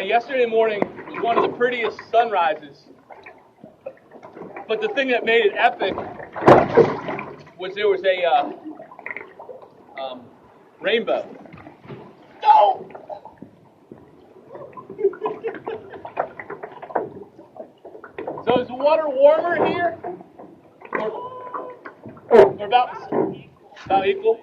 yesterday morning was one of the prettiest sunrises. But the thing that made it epic was there was a rainbow. No! So is the water warmer here? Or about equal?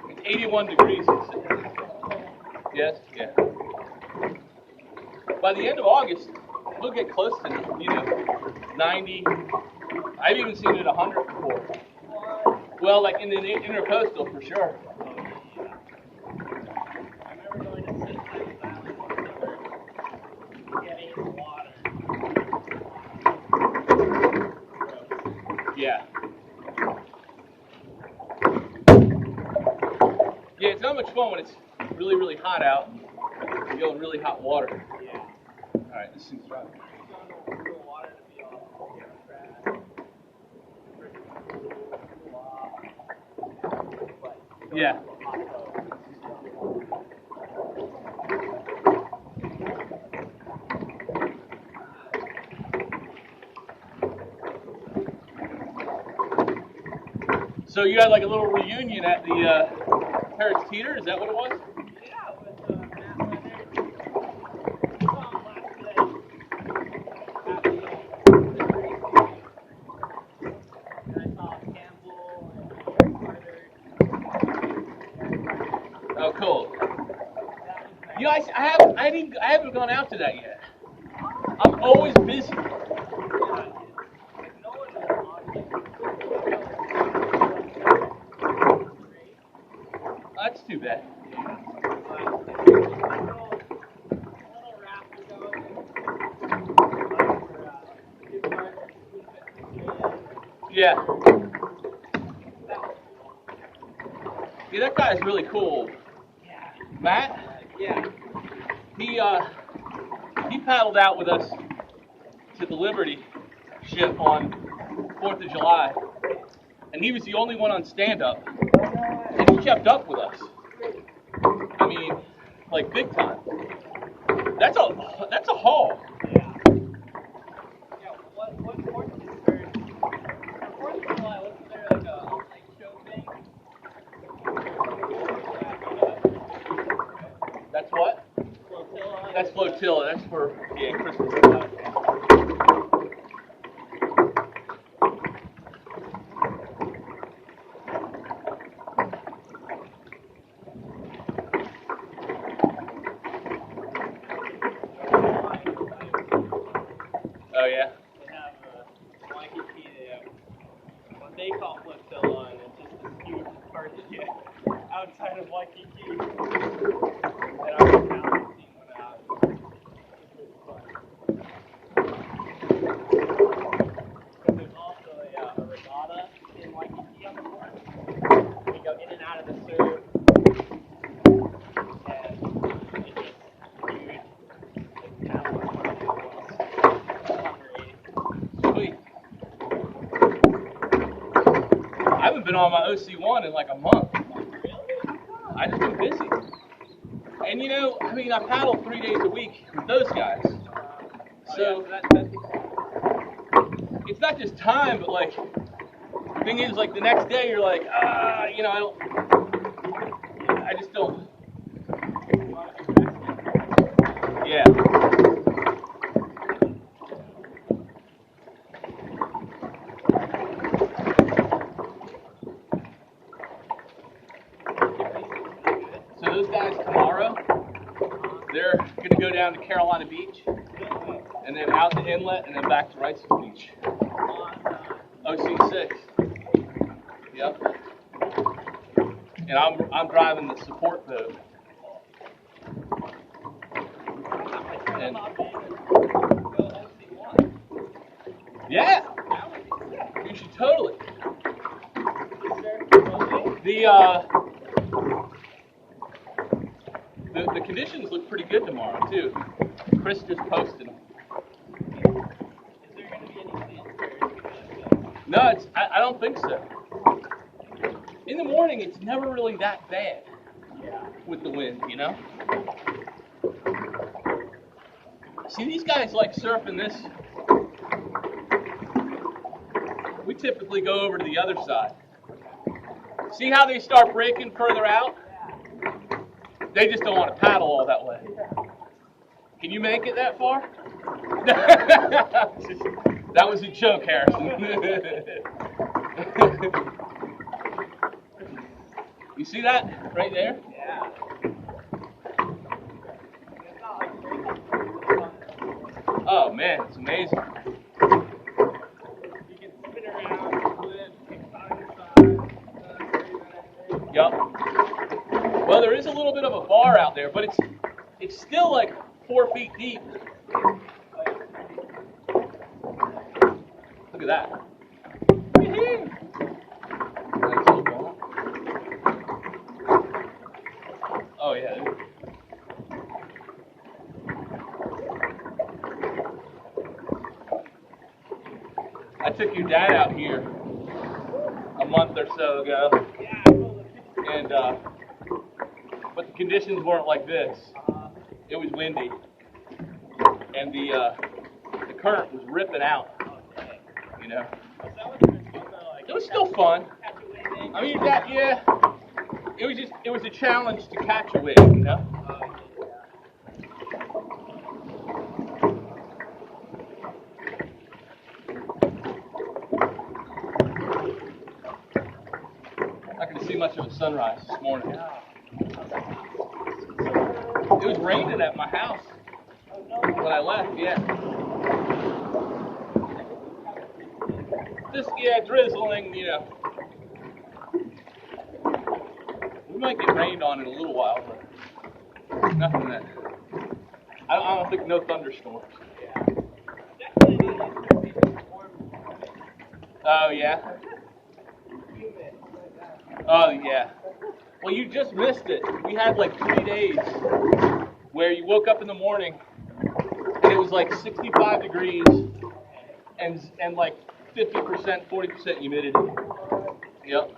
It's 81 degrees. Yes, yeah. By the end of August, we'll get close to 90. I've even seen it 100 before. Well, like in the intercoastal for sure. Yeah. Yeah, it's not much fun when it's really, really hot out and you go in really hot water. Yeah. All right, this thing's right. Yeah. So you had like a little reunion at the Harris Teeter, is that what it was? Yeah, with Matt Leonard. And I saw Campbell and Carter. Oh, cool. You know, I haven't gone out to that yet. I'm always busy. That's too bad. Yeah. Yeah, that guy is really cool. Yeah. Matt? Yeah. He paddled out with us to the Liberty ship on 4th of July. And he was the only one on stand-up. And he kept up with us. I mean, like big time. That's a haul. Yeah. Yeah, what port is there? 4th of July, wasn't there like a light show thing? That's what? Flotilla. That's flotilla. That's for Christmas. Oh yeah. They have Waikiki. They have what they call flotilla, and it's just this huge party outside of Waikiki. And I was down seeing one out. There's also a regatta in Waikiki on the port. We go in and out of the surf. And it's just huge. It's kind of Sweet. I haven't been on my OC1 in like a month. I just been busy. And you know, I mean, I paddle 3 days a week with those guys. So it's not just time, but like, the thing is, like the next day you're like, I just don't. Yeah. So those guys tomorrow, They're going to go down to Carolina Beach, and then out to Inlet, and then back to Rice's Beach. OC6. Yep. And I'm driving the support boat. And yeah, you should totally. The conditions look pretty good tomorrow too. Chris just posted them. Is there going to be any wind? No, I don't think so. In the morning, it's never really that bad with the wind, you know? See, these guys like surfing this. We typically go over to the other side. See how they start breaking further out? They just don't want to paddle all that way. Can you make it that far? That was a joke, Harrison. You see that right there? Yeah. Oh man, it's amazing. You can spin around, flip, kick side to side. Yup. Well, there is a little bit of a bar out there, but it's still like 4 feet deep. Look at that. Nice little ball. Oh yeah. I took your dad out here a month or so ago, and but the conditions weren't like this. It was windy, and the current was ripping out. You know, it was still fun. I mean, yeah, it was a challenge to catch a wave, you know. Not going to see much of a sunrise this morning. It was raining at my house when I left, yeah. Just, drizzling, you know. We might get rained on in a little while, but nothing that. I don't think no thunderstorms. Oh, yeah? Oh, yeah. Well, you just missed it. We had like 3 days where you woke up in the morning and it was like 65 degrees and like 50%, 40% humidity. Yep.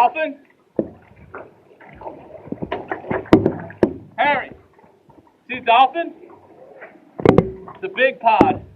dolphin? Harry, see a dolphin? It's a big pod.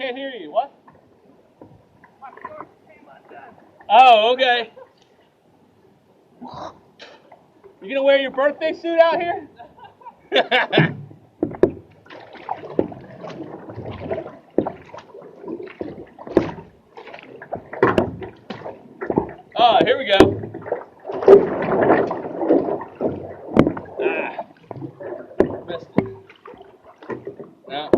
can't hear you. What? Oh, okay. You gonna wear your birthday suit out here? Oh, here we go. Missed it. No.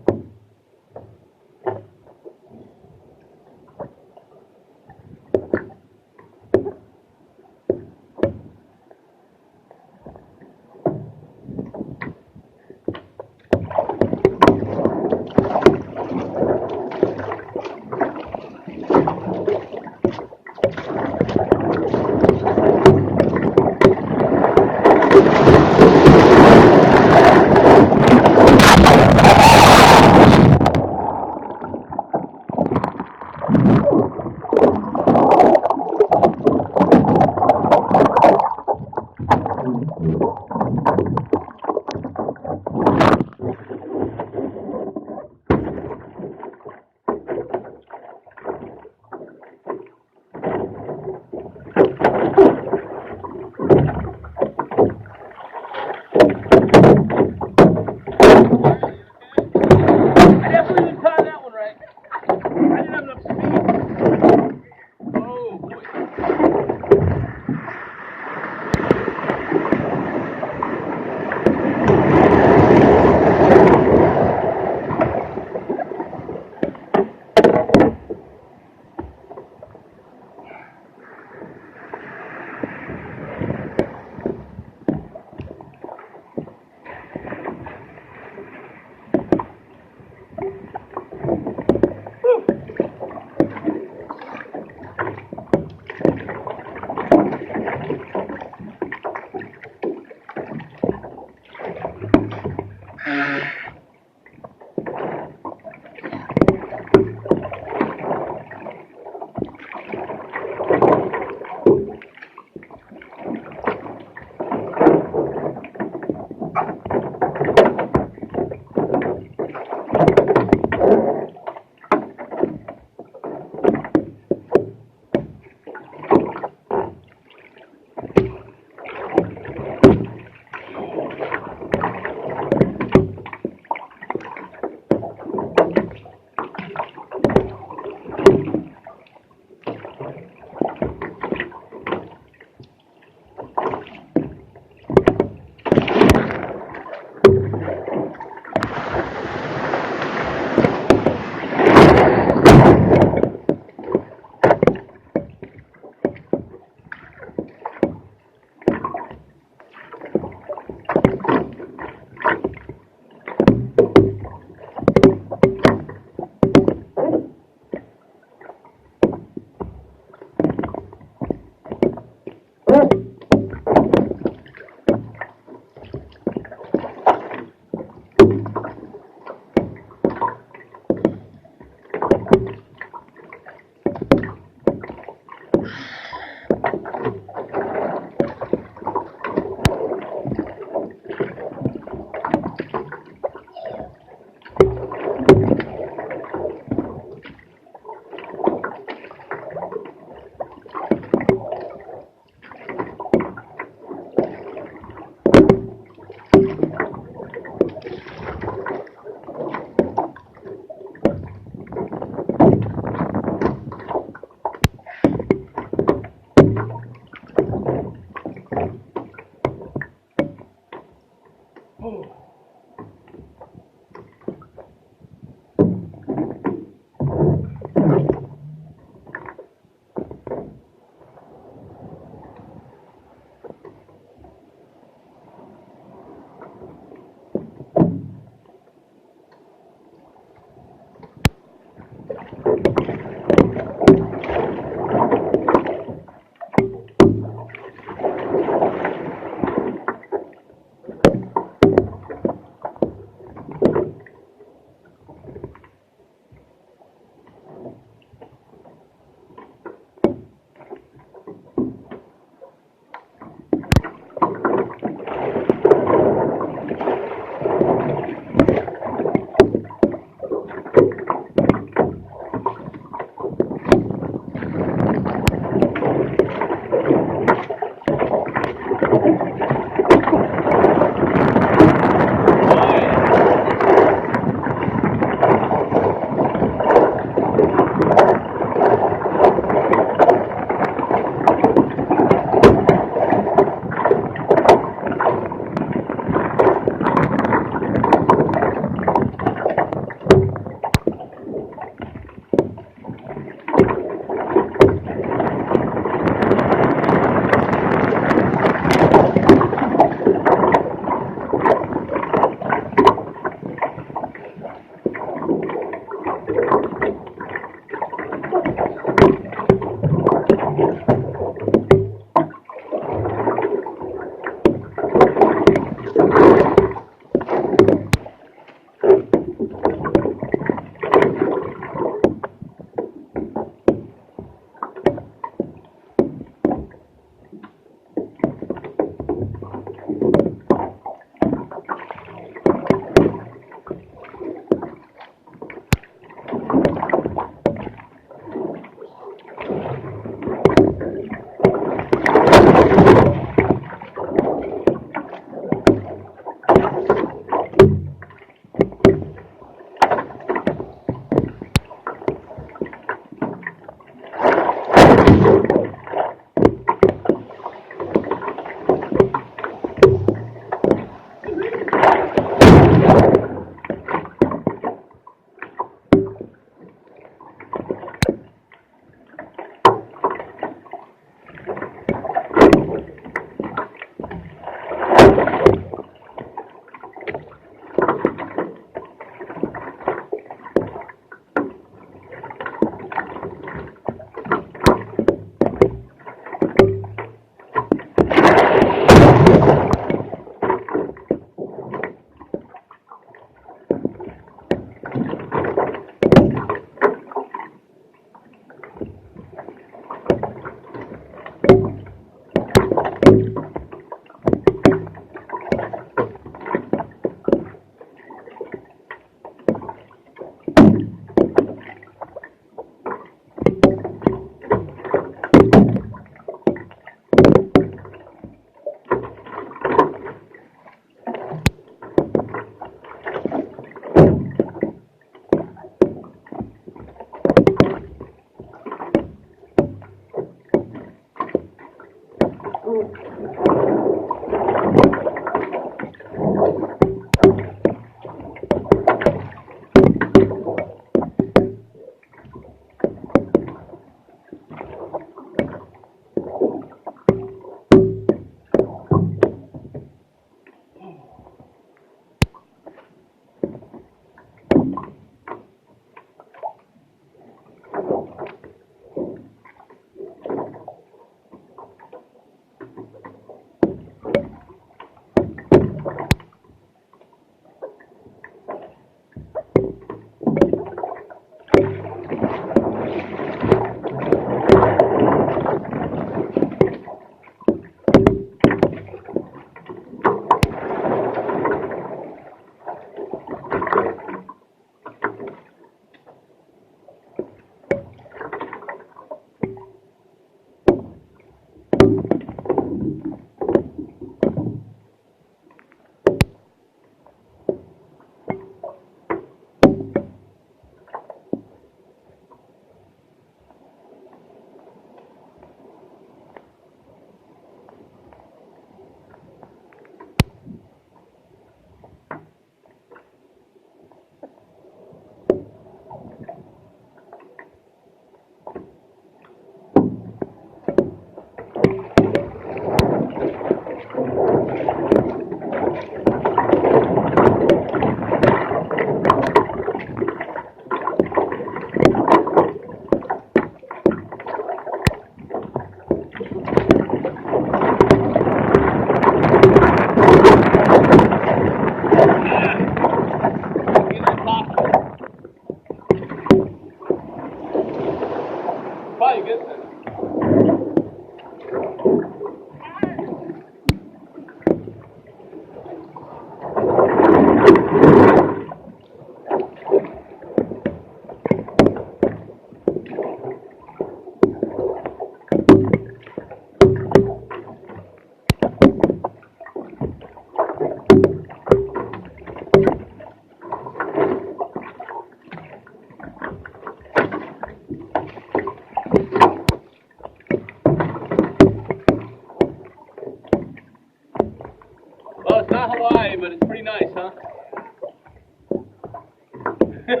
Just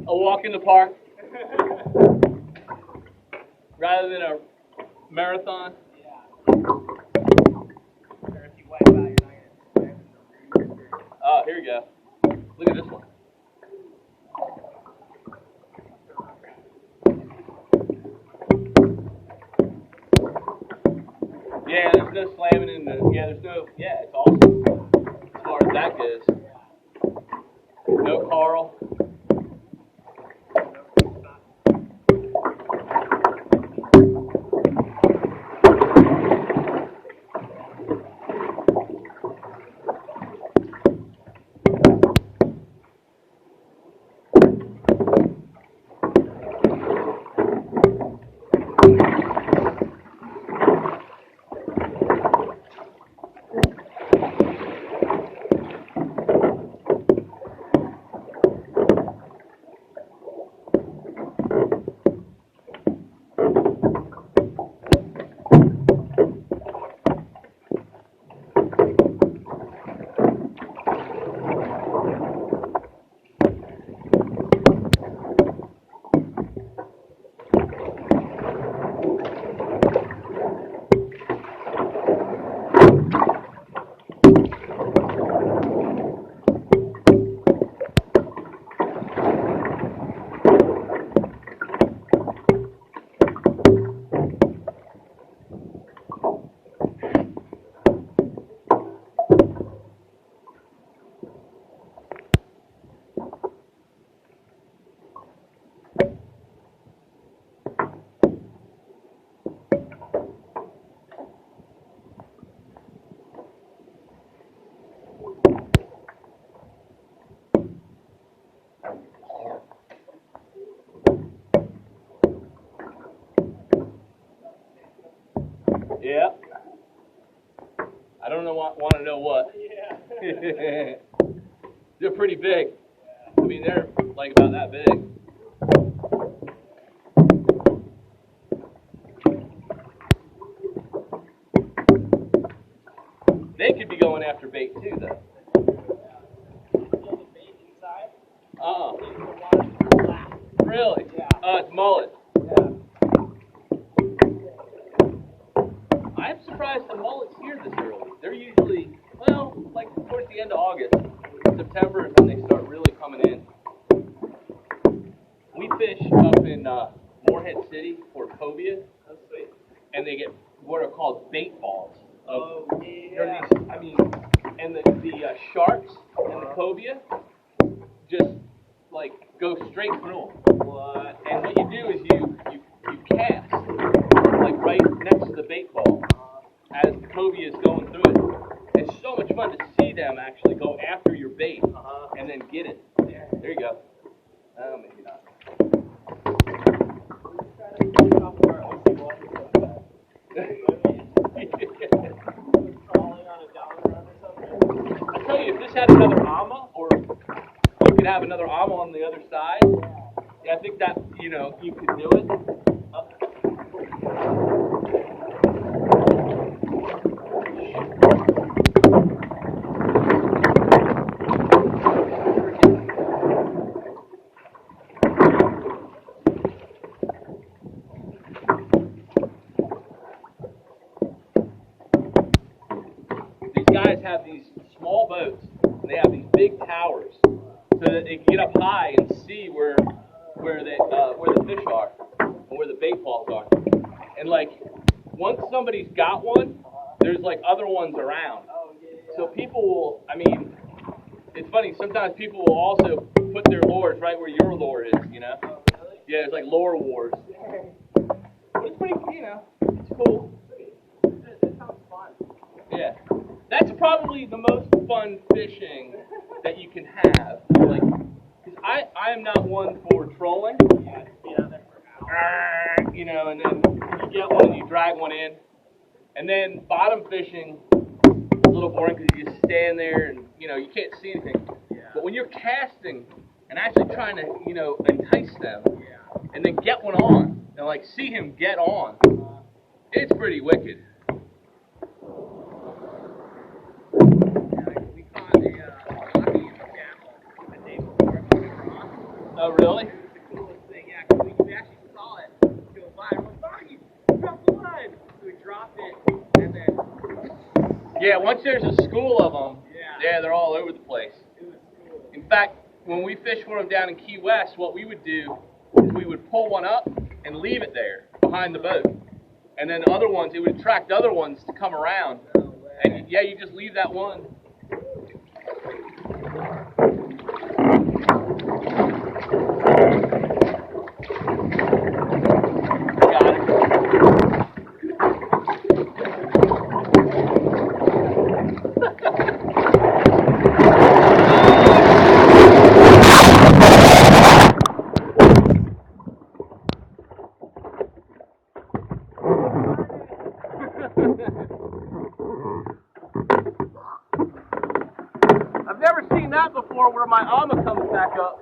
a walk in the park rather than a marathon. Yeah. Or if you wipe out, you're not gonna have no. Oh, here we go. Look at this one. Yeah, there's no slamming in the. Yeah, there's no. Yeah, it's awesome as far as that goes. No Carl. Yeah. I don't know. Want to know what? Yeah. They're pretty big. I mean, they're like about that big. They could be going after bait too, though. The bait inside. Really? Yeah. It's mullet. Yeah. I'm surprised the mullet's here this early. They're usually, well, like towards the end of August. September is when they start really coming in. We fish up in Morehead City or Cobia, Oh, sweet. and they get what are called bait balls. Oh, yeah. They're these, I mean, and the sharks and the cobia just like go straight through them. What? And what you do is you cast like right next to the bait ball as the cobia is going through it. It's so much fun to see them actually go after your bait and then get it. There you go. Oh, maybe not. I tell you, if this had another ama, or you could have another ama on the other side, yeah, I think that, you could do it. These guys have these small boats, and they have these big towers, so that they can get up high and see where the fish are, and where the bait balls are. And like, once somebody's got one, there's like other ones around. So people will, I mean, it's funny, sometimes people will also put their lures right where your lure is, Yeah, it's like lure wars. But it's pretty, it's cool. That sounds fun. Yeah. That's probably the most fun fishing that you can have. Like, 'cause I am not one for trolling. Yeah, just be out there for hours. And then you get one and you drag one in. And then bottom fishing is a little boring because you just stand there and, you can't see anything. Yeah. But when you're casting and actually trying to, entice them and then get one on and, like, see him get on, it's pretty wicked. We caught a Yeah, once there's a school of them, yeah, they're all over the place. In fact, when we fish for them down in Key West, what we would do is we would pull one up and leave it there behind the boat. And then other ones, it would attract other ones to come around. And yeah, you just leave that one. Got it. I've never seen that before where my ama comes back up.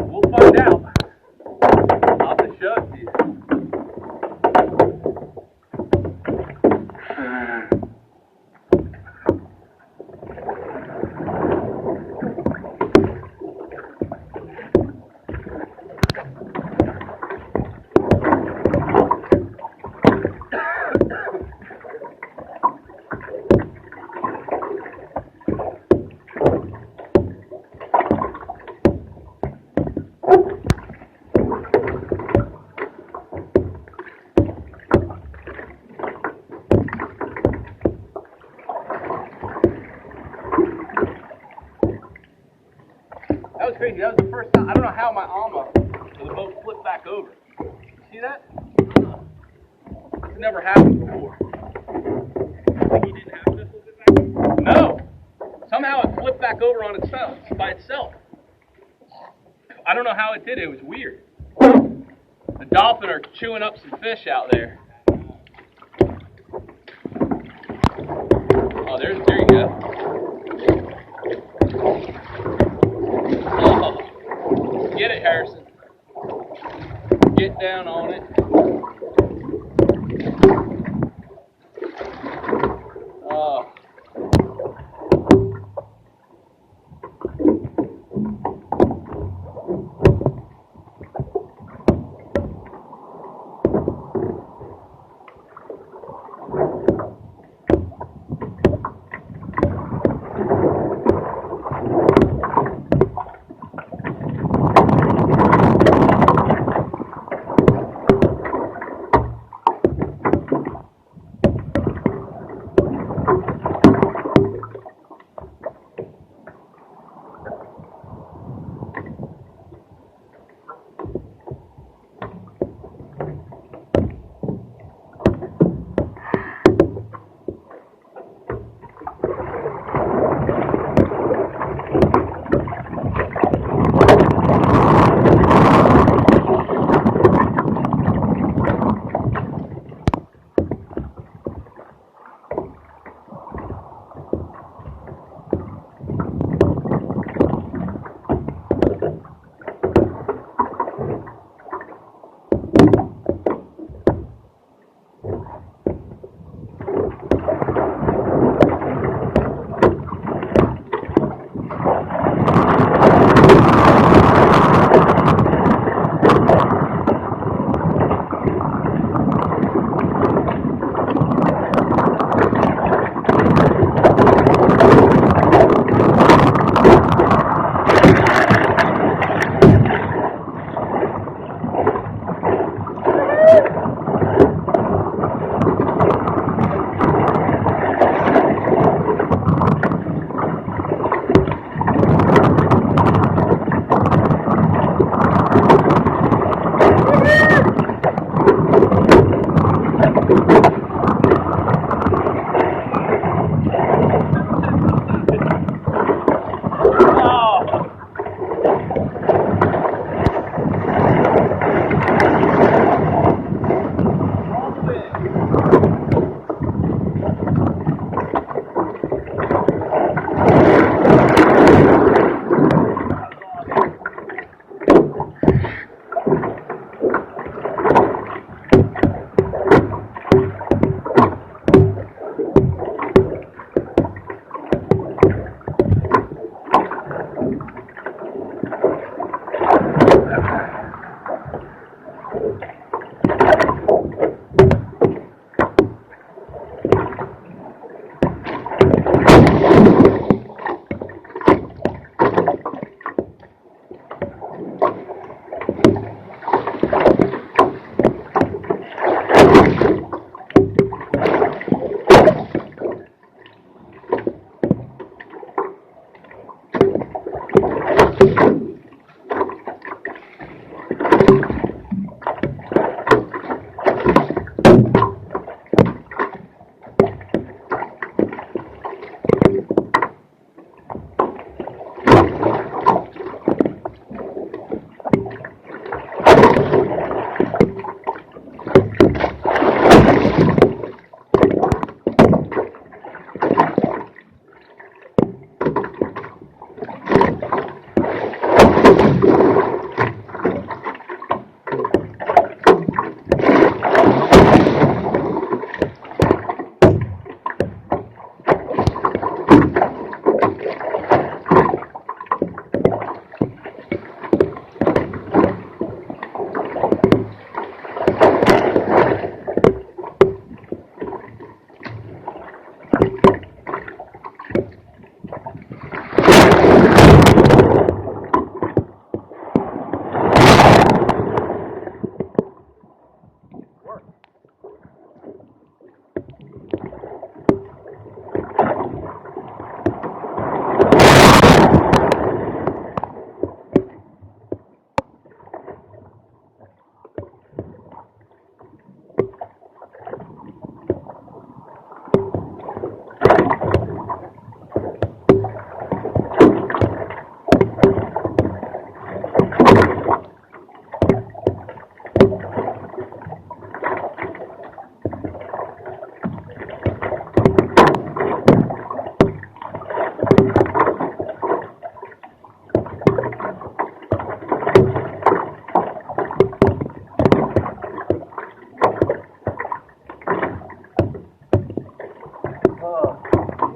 We'll find out. I'll have to show it to you. That was crazy. That was the first time. I don't know how my ama or the boat flipped back over. See that? It's never happened before. Like you didn't have to flip it back over? No. Somehow it flipped back over on itself, by itself. I don't know how it did it. It was weird. The dolphin are chewing up some fish out there. Oh, there you go. Oh, get it, Harrison. Get down on it. Oh.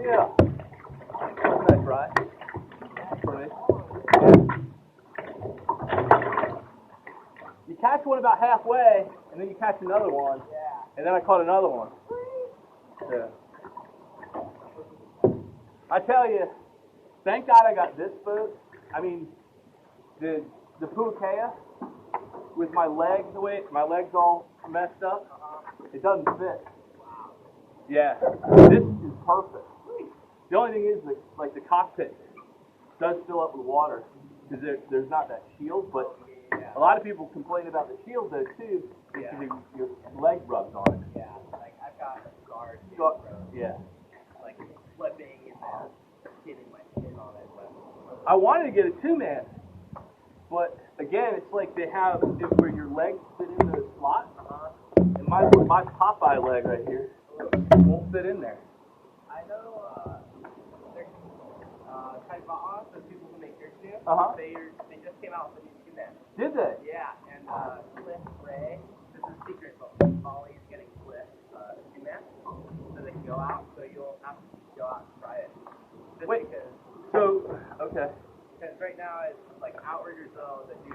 Yeah. That's nice, right? For me. You catch one about halfway, and then you catch another one. Yeah. And then I caught another one. Yeah. I tell you, thank God I got this boat. I mean, the Pukea with my legs my legs all messed up. It doesn't fit. Wow. Yeah, this is perfect. The only thing is that like the cockpit does fill up with water because there's not that shield, but a lot of people complain about the shield though too because your leg rubs on it. Yeah, like I've got scars. Yeah. Like flipping and then hitting my skin on it. But I wanted to get a 2-man, but again, it's like they have where your legs fit in the slot, and my Popeye leg right here won't fit in there. I know there's Taiwan, the people who make your too. They just came out with a new 2-man. Did they? Yeah, and Cliff Ray, this is a secret, but Molly's getting Cliff a 2-man, so they can go out. So you'll have to go out and try it. Just Wait. because. So okay. Because right now it's like Outrigger Zone, the new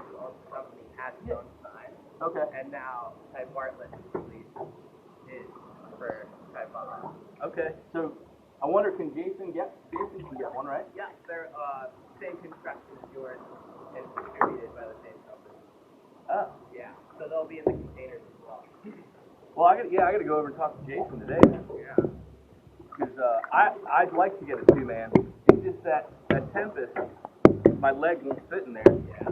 company has its own design. Okay. And now Ty Bartlett has released his for Ty Bartlett. Okay. So I wonder, can Jason get one, right? Yeah, they're same construction as yours and distributed by the same company. Oh. Yeah. So they'll be in the containers as well. Well, I gotta go over and talk to Jason today then. Yeah. Because I'd like to get a 2-man. It's just that Tempest, my leg won't fit in there. Yeah.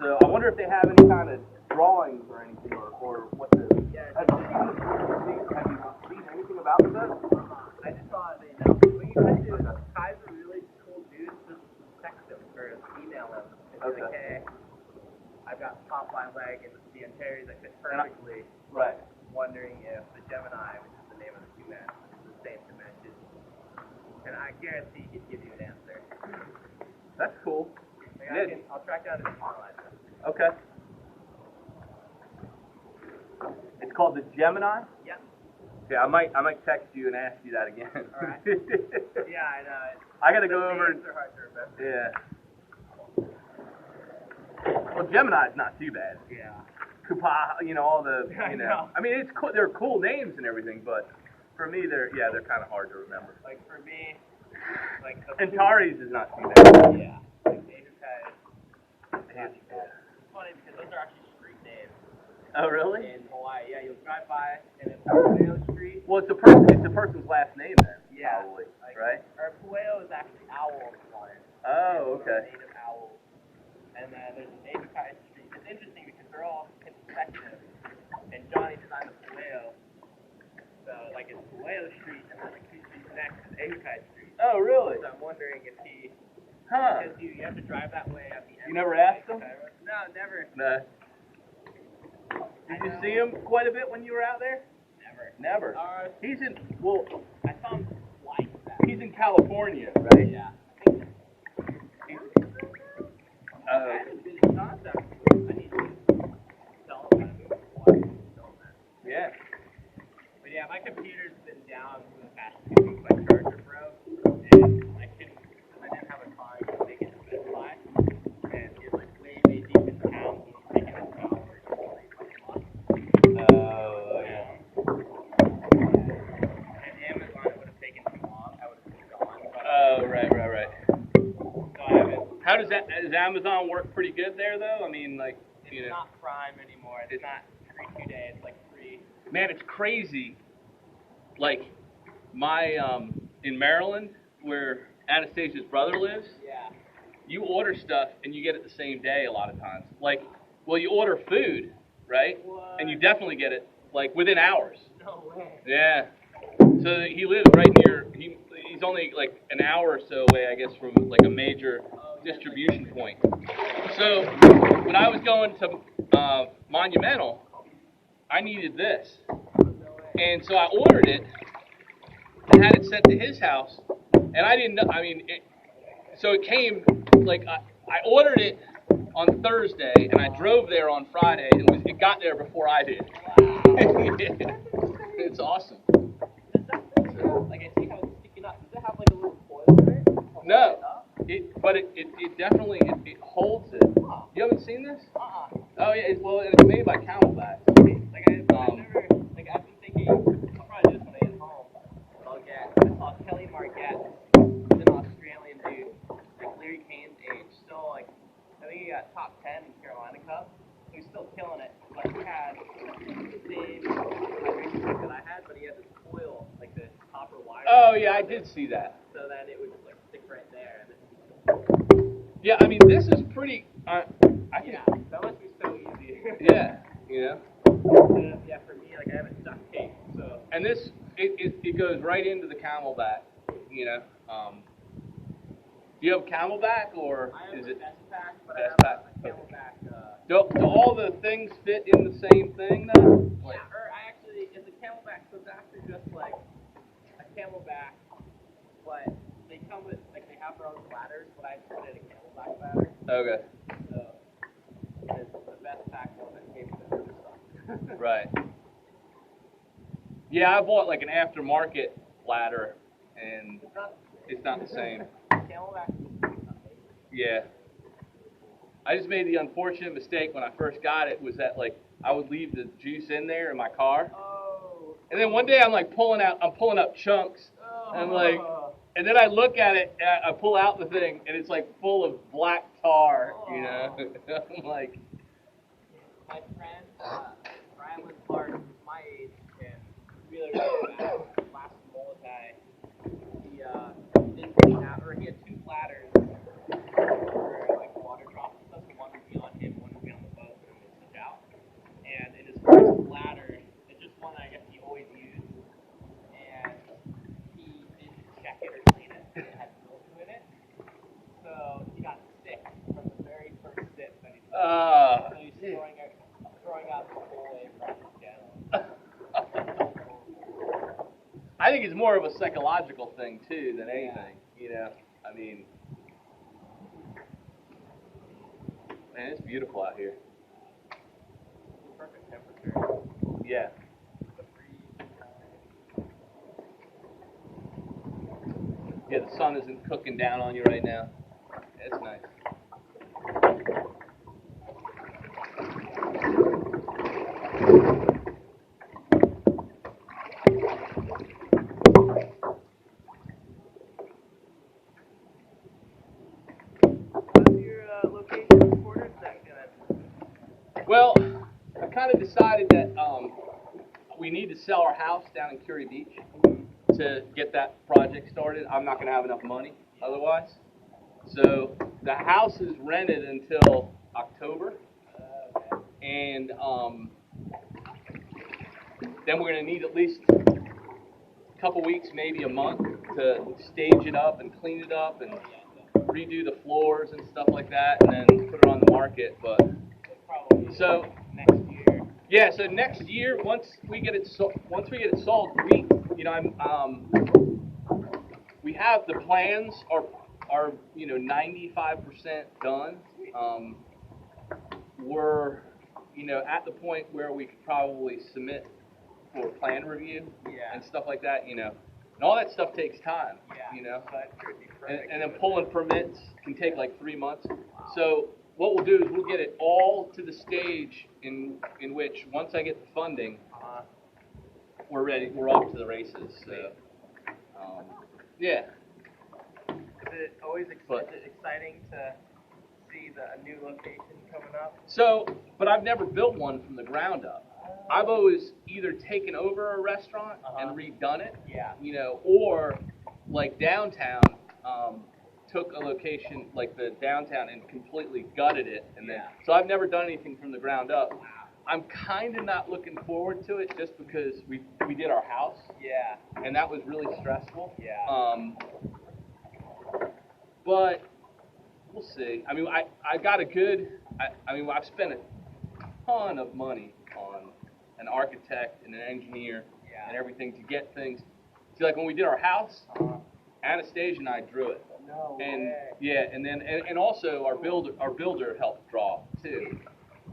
So I wonder if they have any kind of drawings or anything, or what the. Yeah. Have you seen anything about this? I just saw it. What you could do is Kai's a really cool dude. Just text him or email him. And be like, hey, I've got Popeye leg and the Antares that fit perfectly. Right. Wondering if the Gemini, which is the name of the 2-man, is the same dimension. And I guarantee he'd give you an answer. That's cool. Like I'll track down his email address. Okay. It's called the Gemini? Yep. Yeah, I might text you and ask you that again. All right. Yeah, I know. I gotta go over. Names are hard to remember. Yeah. Well, Gemini's not too bad. Yeah. Kupa, all the, I know. I mean, it's cool. They're cool names and everything, but for me, they're kind of hard to remember. Like for me, like the Antares is not too bad. Yeah. Like Ahukai. Yeah. It's funny because those are actually street names Oh, really? in Hawaii. Yeah, you'll drive by and it's Pueo Street. Well, it's the person's last name then. Yeah. Probably, Like, right? Or Pueo is actually owl one. Oh, okay. Native owls. And then there's an Ahukai Street. It's interesting because they're all consecutive. And Johnny designed the Pueo. So, like, it's Pueo Street, and then the 2 streets next is Ahukai Street. Oh, really? So I'm wondering if he, Huh. because you have to drive that way at the end. You never asked him? No, never. Nah. Did you see him quite a bit when you were out there? Never. Never. He's in, I saw him twice. he's in California, right? Yeah. I Uh, haven't been in contact with him. I need to tell him how to move forward. yeah. But yeah, my computer's been down for the past 2 weeks. My charger broke, and I didn't have a time to take it to Best Buy. And it's like way deep in town. So I'm taking it down for like a month. Oh, yeah. And Amazon, it would have taken too long. I would have been gone. But, Oh, right. so I haven't. How does Amazon work pretty good there, though? I mean, like, It's not Prime anymore. It's not free 2 days. It's like free. Man, it's crazy. Like, my, in Maryland, where Anastasia's brother lives, Yeah. you order stuff and you get it the same day a lot of times. Like, well, you order food, right? What? And you definitely get it, like, within hours. No way. Yeah. So he lives right near, he's only, like, an hour or so away, I guess, from, like, a major distribution point. So when I was going to Monumental, I needed this. And so I ordered it and had it sent to his house. And I didn't know, I mean, so it came, like, I ordered it on Thursday and I drove there on Friday and it got there before I did. Wow. It's awesome. Like I see how it's sticking up. Does but it definitely it holds it. You haven't seen this? Uh-uh. Oh yeah, well it's made by Camelback. Like I've never, like I've been thinking, I'll probably do this when I get home. I saw Kelly Marquette, he's an Australian dude, like Larry Kane's age, still like, I think he got top 10 in Carolina Cup. So he's still killing it, but he had the same vibration stick that I had, but he had this coil, like the copper wire. Oh yeah, I did see that. So then it would just like stick right there. And Yeah, I mean this is pretty. I can, yeah, that must be so easy. Yeah, you know. Yeah, for me, like I have it duct tape, so. And this it goes right into the Camelback, you know. Do you have Camelback or I have is a it Best Pack, but Best I Pack? have a Camelback. Do all the things fit in the same thing though? Like, Yeah, or I actually, it's a Camelback, so it's actually just like a Camelback, but they come with, like they have their own bladders, but I just wanted a Camelback bladder. okay. So it's the Best Pack one that came with the stuff. Right. Yeah, I bought like an aftermarket ladder, and it's not the same. Camelback is amazing. Yeah. I just made the unfortunate mistake when I first got it was that like I would leave the juice in there in my car, Oh. and then one day I'm pulling up chunks, and I'm like, and then I look at it, and I pull out the thing, and it's like full of black tar, you know. I'm like, My friend, Brian Clark, who's my age, and really, really bad. Last Molokai, he didn't have, or he had two bladders for like water drops and stuff. So one would be on him, one would be on the boat, and they switch out. And in his first bladder, it's just one that I guess he always used, and he didn't check it or clean it. It had mildew in it, so he got sick from the very first sip that he took. So he's throwing out the whole way from his channel. I think it's more of a psychological thing too than anything, you know. I mean, man, it's beautiful out here. Perfect temperature. Yeah. The breeze. Yeah, the sun isn't cooking down on you right now. It's nice. What's your location quarter section? Well, I kind of decided that we need to sell our house down in Curie Beach to get that project started. I'm not going to have enough money otherwise. So the house is rented until October, and then we're going to need at least a couple weeks, maybe a month, to stage it up and clean it up and redo the floors and stuff like that, and then put it on the market. But so Next year. yeah, so next year, once we get it sold, we have the plans are 95% done. We're at the point where we could probably submit for plan review and stuff like that, and all that stuff takes time, and then pulling permits can take like 3 months. So what we'll do is we'll get it all to the stage in which once I get the funding, we're ready. We're off to the races. So, yeah. Is it always exciting to see a new location coming up? So, but I've never built one from the ground up. I've always either taken over a restaurant and redone it, or like downtown, took a location like the downtown and completely gutted it, and then so I've never done anything from the ground up. I'm kind of not looking forward to it just because we did our house, and that was really stressful. But we'll see. I mean, I got a good. I've spent a ton of money on an architect and an engineer and everything to get things. See, like when we did our house, Anastasia and I drew it. And then also our builder helped draw too.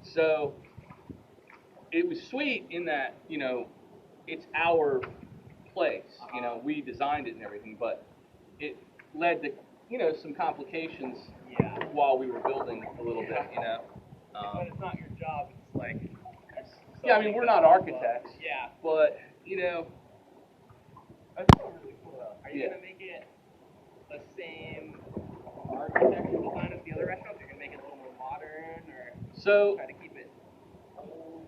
So it was sweet in that it's our place. We designed it and everything, but it led to you know, some complications Yeah. while we were building a little bit, you know. But it's not your job. It's like. there's so Yeah, I many mean, we're not things architects, involved. Yeah. but, you know, That's really cool though. Are you Yeah. gonna make it the same architectural design as the other restaurants? You're gonna make it a little more modern, or so, try to keep it old?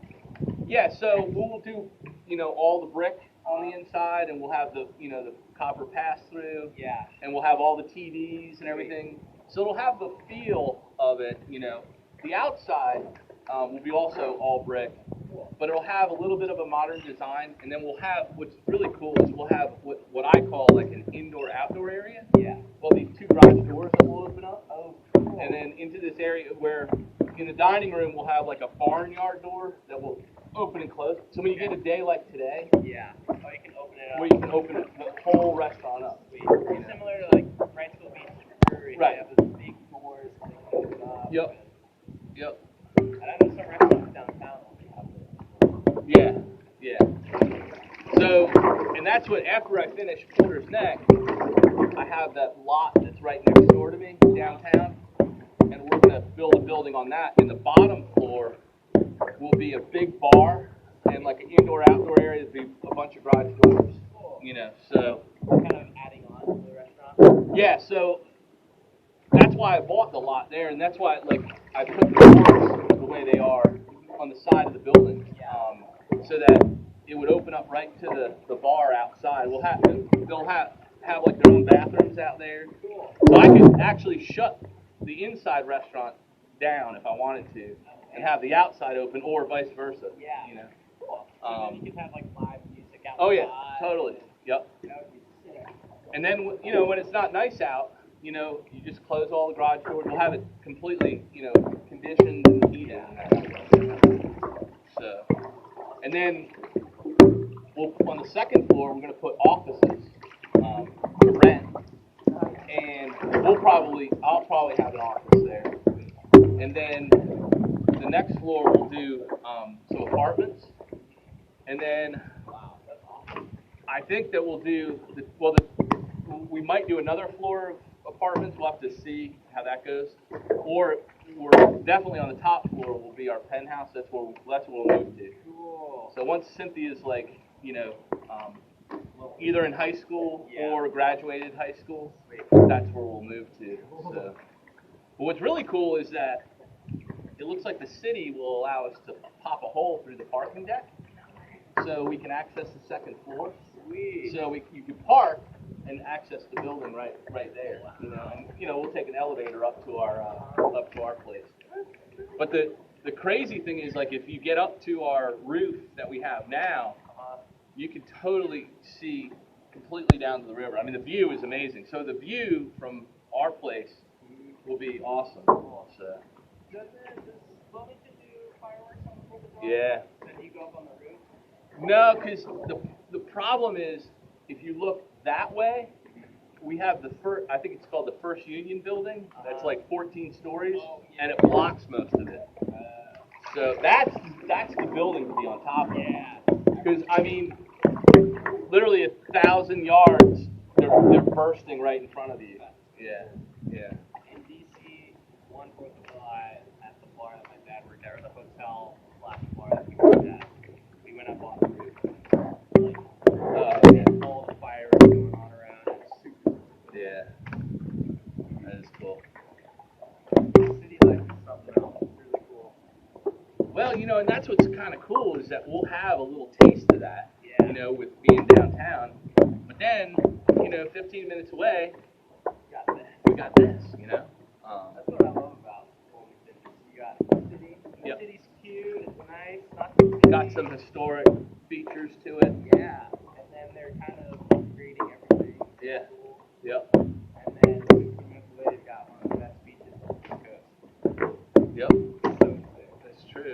yeah, so we'll do, you know, all the brick on the inside, and we'll have the, you know, the copper pass-through, Yeah. and and we'll have all the TVs and everything. So it'll have the feel of it, you know. The outside will be also all brick, but it'll have a little bit of a modern design, and then we'll have, what's really cool is we'll have what I call like an indoor-outdoor area. Yeah. Well, these two garage doors that will open up, Oh, cool. and then into this area where in the dining room we'll have like a barnyard door that will open and close. So when you get a day like today, Yeah. Oh, you can open it up. where you can open the whole restaurant up. Sweet. Similar to like Wrightsville Beach Brewery. Right. They have those big doors that open up. Yep. Yep. And I know some restaurants downtown only have this. Yeah. Yeah. So, and that's what, after I finish Porter's Neck, I have that lot that's right next door to me downtown, and we're going to build a building on that. And the bottom floor will be a big bar and like an indoor-outdoor area. There'll be a bunch of garage doors, Cool. you know. So, Kind of adding on to the restaurant. yeah. So that's why I bought the lot there, and that's why like I put the doors the way they are on the side of the building, so that it would open up right to the bar outside. They'll have like their own bathrooms out there, Cool. so I could actually shut the inside restaurant down if I wanted to, and have the outside open, or vice versa. Yeah. You know. Cool. And then you could have like live music outside. Oh yeah, totally. Yep. That would be sick. And then, you know, when it's not nice out, you know, you just close all the garage doors. We'll have it completely, you know, conditioned and heated. So, and then on the second floor, we're going to put offices to rent, and I'll probably have an office there. And then the next floor we'll do some apartments, and then I think that we'll do we might do another floor of apartments. We'll have to see how that goes. Or we're definitely on the top floor will be our penthouse. That's where we'll move to. Cool. So once Cynthia's like, you know, either in high school or graduated high school, that's where we'll move to. So, but what's really cool is that it looks like the city will allow us to pop a hole through the parking deck, so we can access the second floor. Sweet. So you can park and access the building right there. You know, and you know we'll take an elevator up to our place. But the crazy thing is, like, if you get up to our roof that we have now, you can totally see completely down to the river. I mean, the view is amazing. So the view from our place will be awesome. So. Does Wilmington do fireworks on the 4th of July? Yeah. So do you go up on the roof? No, because the problem is, if you look that way, we have I think it's called the First Union building. That's like 14 stories, and it blocks most of it. So that's the building to be on top of. Yeah. Because I mean, literally 1,000 yards, they're bursting right in front of you. Yeah. In DC, one 4th of July at the bar that my dad worked at, or the hotel / bar that he worked at, we went up on the roof. Like, all the fireworks going on around. It's super cool. Yeah. That is cool. City life is something else. It's really cool. Well, you know, and that's what's kind of cool is that we'll have a little taste of that, you know, with being downtown. But then, you know, 15 minutes away, we got this, you know. That's what I love about Wilmington. You got the city. The city's cute. It's nice. Not too busy. Got some historic features to it. Yeah. And then they're kind of upgrading everything. Yeah. Cool. Yep. And then 15 minutes away, they've got one of the best beaches on the coast. Yep. So sick. That's true.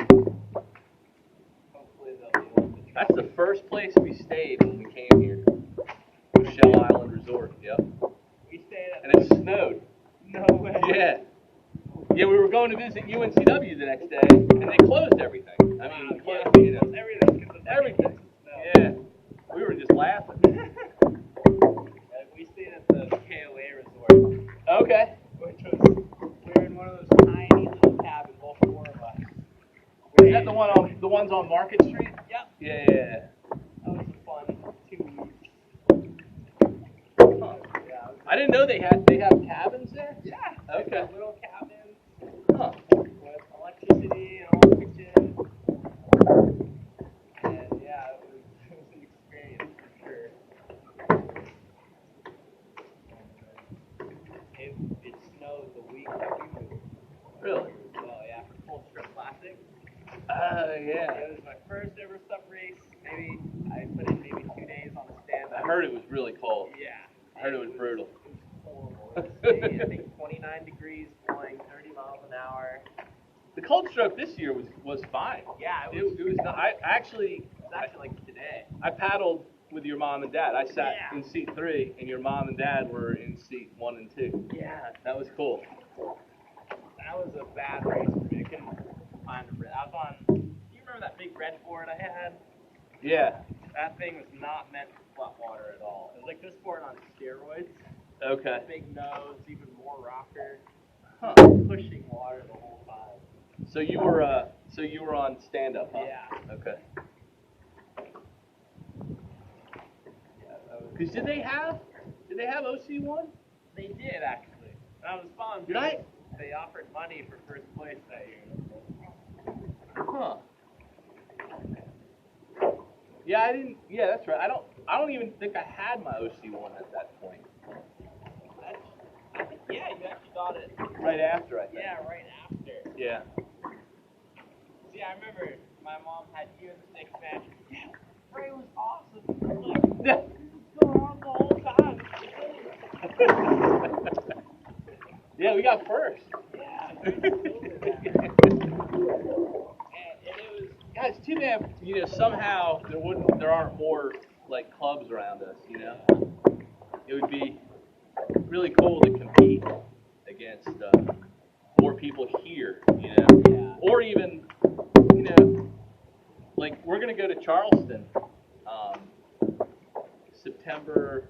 Hopefully they'll be able to try. That's the first place we stayed when we came here. Was Shell Island Resort. Yep. We stayed at. And it snowed. No way. Yeah. Yeah, we were going to visit UNCW the next day, and they closed everything. I mean, Yeah, you know, everything. everything. No. Yeah. We were just laughing. We stayed at the KOA resort. Okay. which was, we were in one of those tiny little cabins, all four of us. Is that the ones on Market Street? Yep. Yeah. That was a fun 2 weeks. Huh. Yeah. I didn't know they have cabins there. Yeah. Okay. Little cabins Huh. with electricity and all kitchen. And yeah, it was an experience for sure. It snowed the week that we moved. Really? Well, yeah, for Full Strip Classic. Yeah. It was my first ever sub race. Maybe I put in maybe 2 days on the stand. I heard it was really cold. Yeah. I heard it was brutal. It was horrible. It was, I think 29 degrees, blowing 30 miles an hour. The cold stroke this year was fine. Yeah, It was not. I actually. It's actually like today. I paddled with your mom and dad. I sat Yeah. in seat 3, and your mom and dad were in seat 1 and 2. Yeah. That was cool. That was a bad race for me. I couldn't find a I was on. Do you remember that big red board I had? Yeah. That thing was not meant for flat water at all. It was like this board on steroids. Okay. Big nose, even more rocker. Huh. Pushing water the whole time. So you were on stand up, huh? Yeah. Okay. Yeah, that was. Cause did they have OC1? They did actually. And I was bummed. Did I? They offered money for first place that year. Huh. Yeah, I didn't. Yeah, that's right. I don't even think I had my OC1 at that point. I think yeah, you actually got it. Right after, I think. Yeah, right after. Yeah. See, I remember my mom had you in the six match. Yeah, Ray was awesome. I'm like, Yeah. this is going on the whole time. Yeah, we got first. Yeah. And it was. God, it's too bad. Somehow there aren't more like clubs around us. It would be really cool to compete against more people here. Yeah. Or even, like we're gonna go to Charleston, September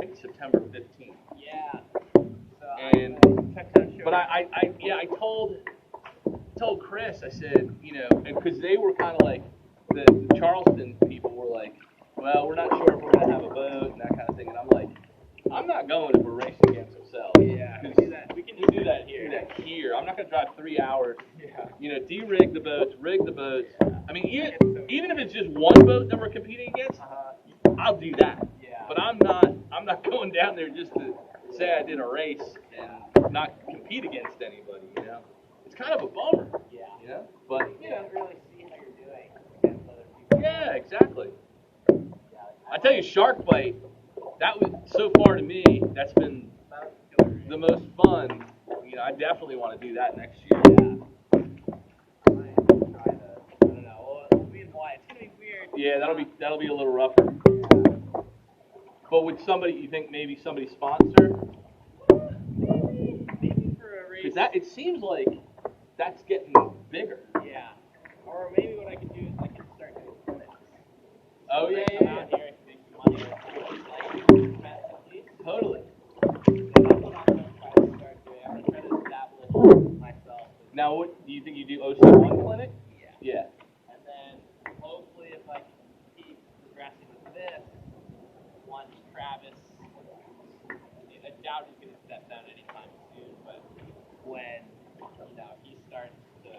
15th. Yeah. And but I told Chris, I said, and because they were kind of like the Charleston people were like, well, we're not sure if we're gonna have a boat and that kind of thing, and I'm like, I'm not going if we're racing against ourselves. Yeah. We do that. We can do that here. Here. I'm not gonna drive 3 hours. Yeah. De-rig the boats, rig the boats. I mean, even if it's just one boat that we're competing against, I'll do that. Yeah. But I'm not going down there just to say I did a race and not compete against anybody. It's kind of a bummer. Yeah. But You don't really see how you're doing against other people. yeah, exactly. Yeah. I tell you, shark bite. That was so far to me. That's been the most fun. I definitely want to do that next year. Yeah. I don't know. Well, it'll be in Hawaii. It's gonna be weird. Yeah, that'll be a little rougher. But would you think maybe somebody sponsor? Maybe for a race. Because it seems like that's getting bigger. Yeah. Or maybe what I could do is I could start doing clinics. Oh yeah, Come out here, I can make some money. Like, Totally. that's what I'm gonna try to start doing. I'm gonna try to establish myself. Now, what do you think you do? OC1 clinic? Yeah. And then hopefully if I can keep progressing with this, once Travis, I doubt he's going to step down anytime soon, but when, he starts to,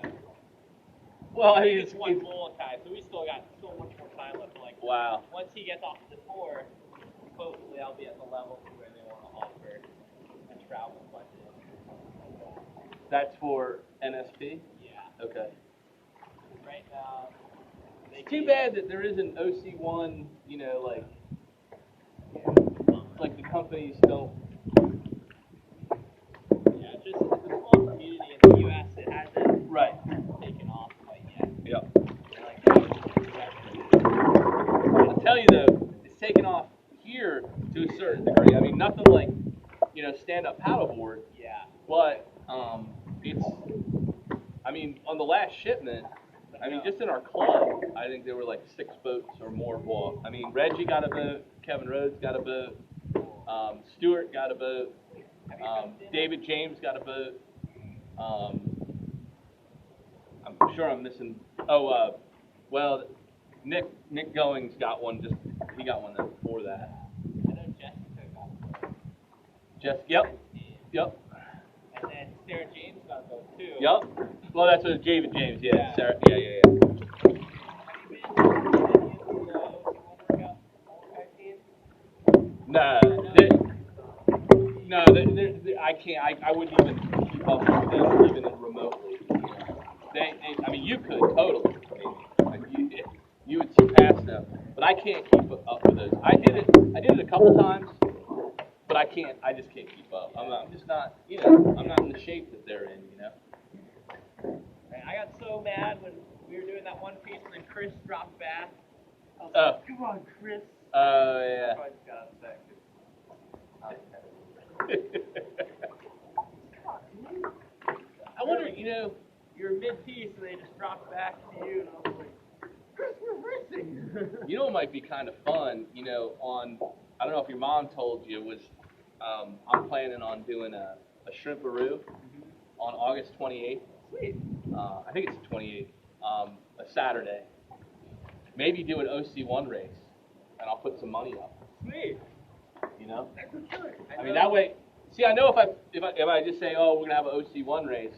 Well, I mean, it's one Molokai, so we still got so much more time left. Like, wow. once he gets off the tour, hopefully I'll be at the level where they want to offer a travel budget. That's for NSP? Yeah. Okay. Right now, It's too bad that there isn't OC1, like the companies don't. Yeah, it's just it's a small community in the U.S. It hasn't Right. taken off quite yet. Yep. Like, I'll tell you though, it's taken off here to a certain degree. I mean, nothing like, stand-up paddleboard, yeah. but it's. I mean, on the last shipment, just in our club, I think there were like 6 boats or more bought. I mean, Reggie got a boat, Kevin Rhodes got a boat, Stuart got a boat, David James got a boat. I'm sure I'm missing. Oh, well, Nick Goings got one. He got one before that. I know Jessica got one. Yep. And then Sarah James got a boat too. Yep. Well, that's what David James. Yeah. Sarah. Yeah. Have you been to any of the workout teams? No, I can't. I wouldn't even keep up with them even remotely. I mean, you could totally. I mean, you would surpass them, but I can't keep up with those. I did it a couple times, but I just can't keep up. I'm just not. I'm not in the shape that they're in. Man, I got so mad when we were doing that one piece and then Chris dropped back. I was like, come on, Chris. Oh yeah. I just got upset. I wonder, you're mid-piece and they just dropped back to you, and I was like, Chris, we're racing. It might be kind of fun, I don't know if your mom told you, I'm planning on doing a shrimparoo on August 28th. Sweet. I think it's the 28th, a Saturday. Maybe do an OC1 race, and I'll put some money up. Sweet. That's good. I mean, that way. See, I know if I just say, oh, we're gonna have an OC1 race,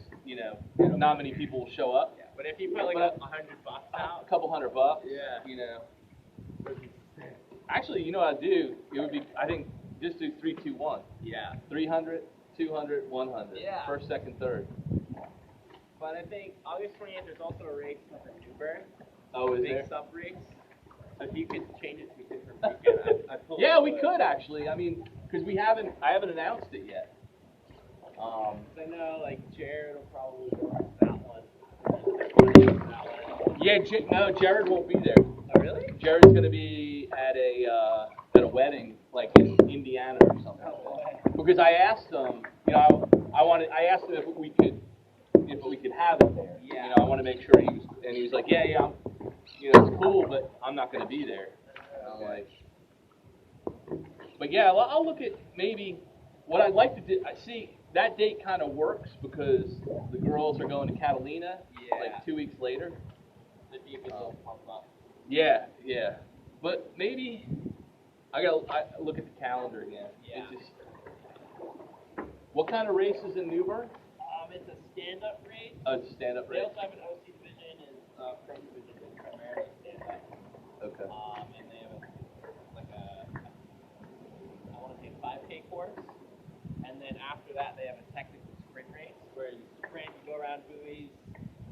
not many people will show up. Yeah, but if you put like $100 out, a couple $100, yeah. Actually, what I'd do? It would be, I think, just do 3, 2, 1. Yeah. 300, 200, 100. Yeah. First, second, third. But I think August 28th, there's also a race up in Newburgh. Oh, is big there? sub race. So if you could change it to a different weekend, I'd yeah, we could actually. I mean, because I haven't announced it yet. I know, like, Jared will probably go on that one. Yeah, no, Jared won't be there. Oh, really? Jared's gonna be at a wedding, like in Indiana or something. Oh, because I asked him, I asked him if we could have it there. Yeah. I want to make sure he was like, yeah, it's cool, but I'm not gonna be there. And I'm like, but yeah, I'll look at maybe what I'd like to do. I see that date kind of works because the girls are going to Catalina like 2 weeks later. The deepest will pump up. Yeah. But maybe I look at the calendar again. Yeah. It's just, what kind of race is in Newburgh? It's a stand-up race. Oh, it's a stand-up They race. also have an OC division and pro division is primarily stand-up. Okay. And they have I want to say 5K course. And then after that, they have a technical sprint race where you sprint, you go around buoys,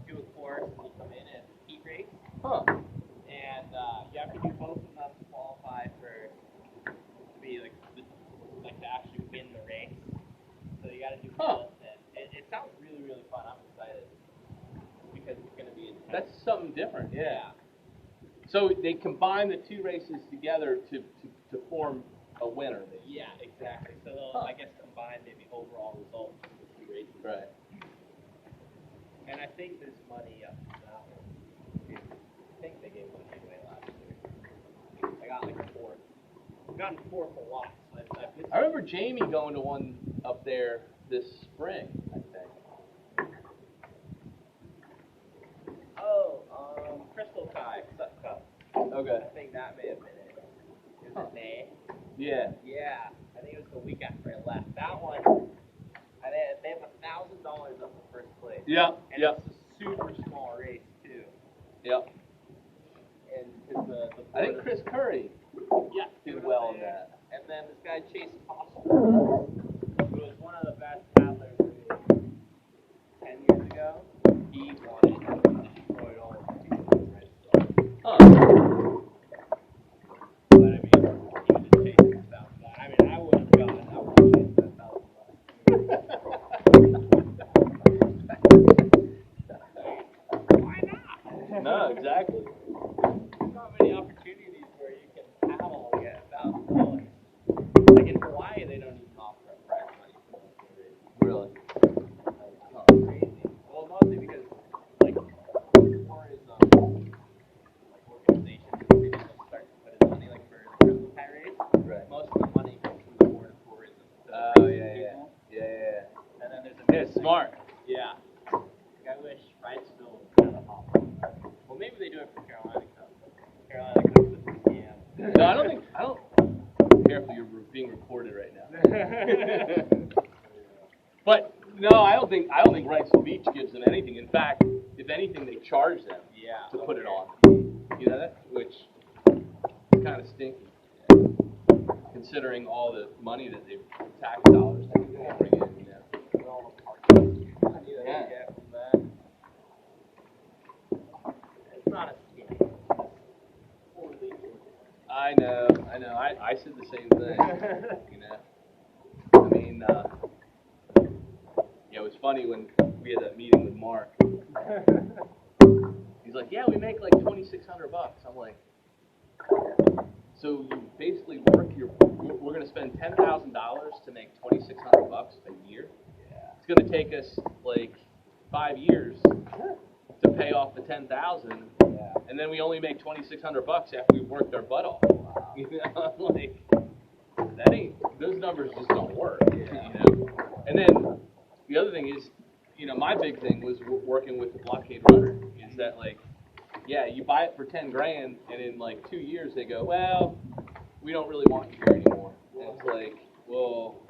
do a course, and you come in and it's a heat race. Huh. And you have to do both of them to qualify to be to actually win the race. So you got to do both. And it sounds really, really fun. I'm excited because it's going to be intense. That's something different. Yeah. So they combine the two races together to form a winner. Yeah, exactly. So they'll, I guess, combine maybe overall results of the two races. Right. And I think there's money up to that one. I think they gave money away last year. I got like fourth. I've gotten fourth a lot. So I remember Jamie going to one up there this spring, I think. Oh, Crystal Kai, Sup Cup. Okay. I think that may have been it. Is it May? Yeah. Yeah. I think it was the week after I left. That one, they have $1,000 up for first place. Yeah. And it's a super small race too. Yep. And it's I think Chris Curry did well in that. And then this guy Chase Foster, who was one of the best paddlers maybe 10 years ago, he won it and destroyed all of them. Huh. But I mean, he was just chasing himself. I mean, I would have gone. I would have chased that $1,000. Why not? No, exactly. There's not many opportunities where you can paddle and get $1,000. Like in Hawaii, they don't even offer a prize money for those races. Really? Smart. Yeah. I wish Wrightsville was kind of hot. Well, maybe they do it for Carolina Cup. Carolina Cup is a scam. No, I don't. Careful, you're being recorded right now. But no, I don't think Wrightsville Beach gives them anything. In fact, if anything, they charge them to put it on. You know that, which is kind of stinky, considering all the money that they tax dollars that they bring in. You know. Yeah. It's not a scam. I know. I said the same thing. You know. I mean, it was funny when we had that meeting with Mark. He's like, "Yeah, we make like $2,600." I'm like, "So you basically we're going to spend $10,000 to make $2,600 a year? It's going to take us like 5 years to pay off the $10,000, and then we only make $2,600 after we've worked our butt off." You know, like that ain't. Those numbers just don't work. You know. And then the other thing is, my big thing was working with the blockade runner. Is that like, yeah, you buy it for $10,000, and in like 2 years they go, well, we don't really want you here anymore. And it's like, well,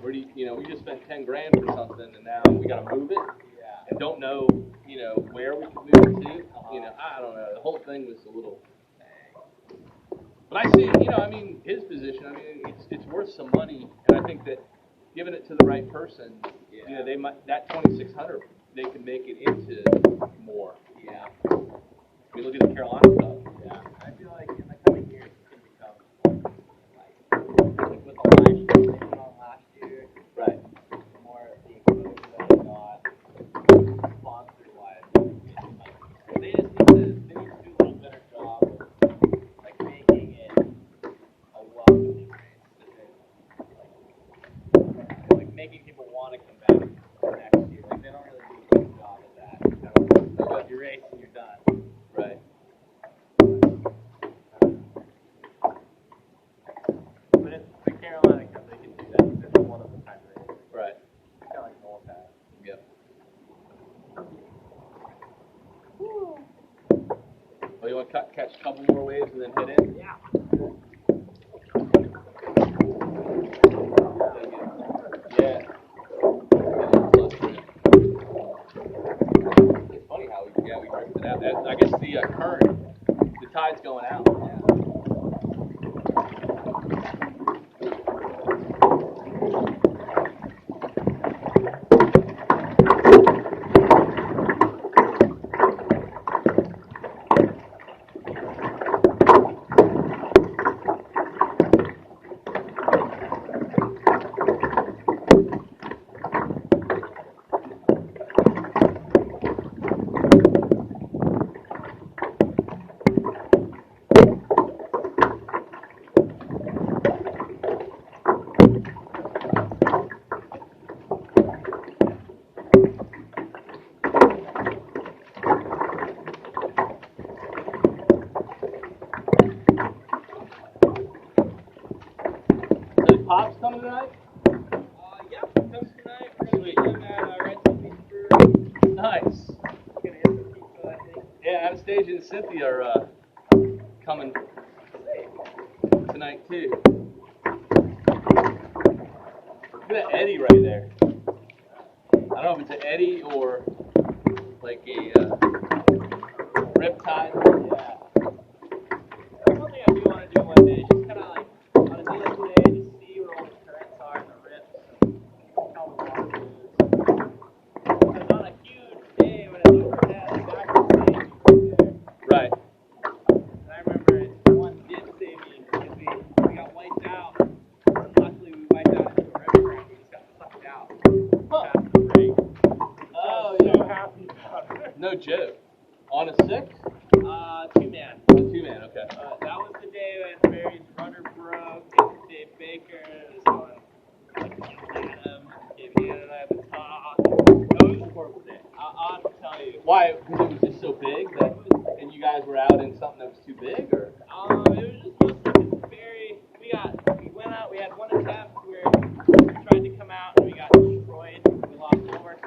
where do we just spent $10,000 for something, and now we got to move it, and don't know, where we can move it to. I don't know. The whole thing was a little. But I see, his position. It's worth some money, and I think that giving it to the right person, they might that 2,600 they can make it into more. Yeah. Look at the Carolina stuff. Yeah. I feel like in the coming years it's gonna become like with the live show they did on last year. Right. More of the exposure that they got sponsor wise. They need to do a little better job of like making it a welcoming race. Like making people want to come back next year. Like they don't really do a good job at that. You race and you're done. Right. But if the Carolina Cup, they can do that. It's one of the time races. Right. Kind of like Noel Pass. Yep. Well, you want to catch a couple more waves and then hit in? Yeah. Yeah. It's funny how we drifted out. I guess the current, the tide's going out. Pop's coming tonight? Yeah, comes tonight. We're going to meet him at Wrightsville Beach Brewery. Nice. Going to hit some pizza, I think. Yeah, Anastasia and Cynthia are coming tonight too. Look at that eddy right there. I don't know if it's an eddy or like a riptide. Yeah. That's one thing I do want to do one day. Just kind of like on a day like today, just see where all the currents are and the rips and how the water moves. Because on a huge day when it's overhead, like that can save me right there. Right. And I remember one did save me because we got wiped out. And luckily we wiped out into the river and we just got sucked out. Huh. Past the break. Oh, So yeah. happy about it. No joke. On a 6? 2-man. 2-man, okay. That was the day when Barry's rudder broke, and Dave Baker was on Adam, Dave Hannon and I at the top. That was a horrible day. I'll have to tell you. Why? Because it was just so big that, and you guys were out in something that was too big, or? It was just mostly because Barry, we went out, we had one attempt where we tried to come out and we got destroyed. We lost all of our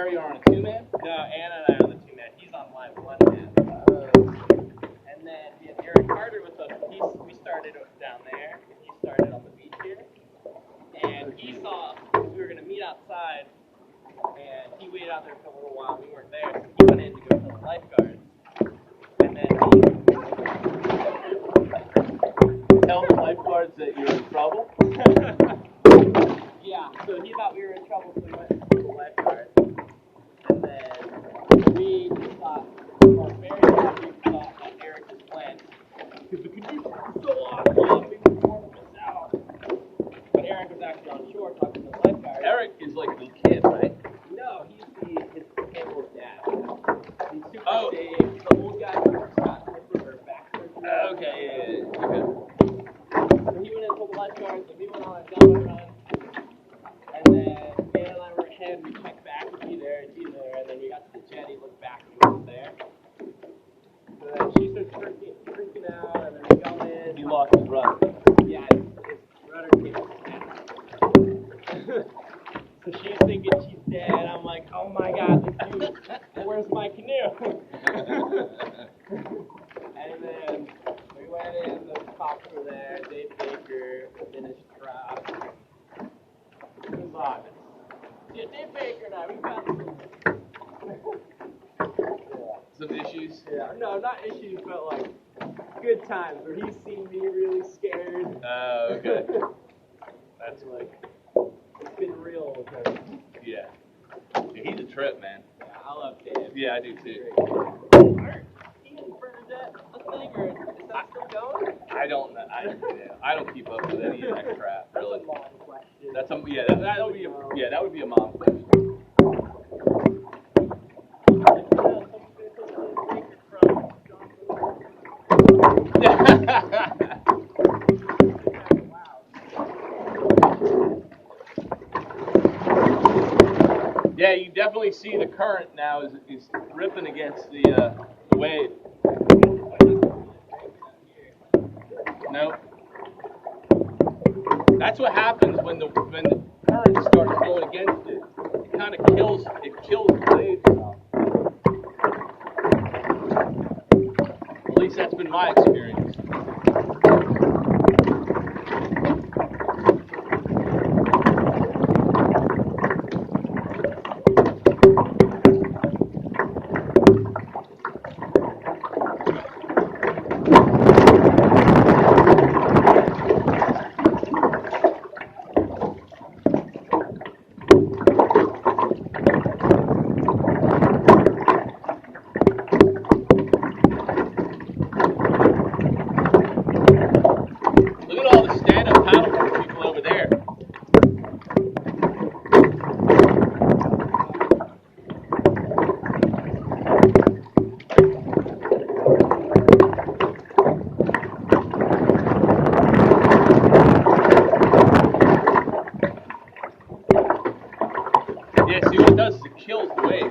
Barry are on a two-man? No, Anna and I are the two-man. He's on line one-man. And then we had Eric Carter with us. We started down there. He started on the beach here. And he saw we were going to meet outside. And he waited out there for a little while. We weren't there. So he went in to go tell the lifeguards. And then Tell the lifeguards that you're in trouble? yeah, so he thought we were in trouble, so we went to the lifeguards. And then we thought, or Barry thought that Eric just went. Because the conditions were so awesome, we were going to miss out. But Eric was actually on shore talking to the lifeguards. Eric is like the kid, right? No, he's his disabled dad. He's super Oh. safe. The old guy who just got hit with her back surgery. Okay, yeah. Okay. So he went and told the lifeguards, and we went on a double run. And then Dan and I were ahead, we checked back, it's either, and then we got to the jetty, looked back, and he wasn't there. So then she starts freaking out, and then we go in. He lost his rudder. Yeah, his rudder came snap. So she's thinking she's dead. I'm like, oh my god, this dude, where's my canoe? And then we went in, the cops were there, Dave Baker, finished crowd. Who's on? Yeah, Dave Baker and I, we've had Some issues? yeah, no, not issues, but like good times where he's seen me really scared. Oh, okay. That's like, it's been real with him. Yeah. Yeah. He's a trip, man. Yeah, I love Dave. Yeah, I do too. Are he and Bernadette a thing, or is that still going? I don't know. I don't keep up with any of that crap, really. That's a long question. That's that would be that would be a mom question. Yeah, you definitely see the current now is ripping against the wave. No. That's what happens when the current starts going against it. It kind of kills the wave. At least that's been my experience. Look at all the stand-up paddleboard people over there. Yeah, see what it does is it kills the wave.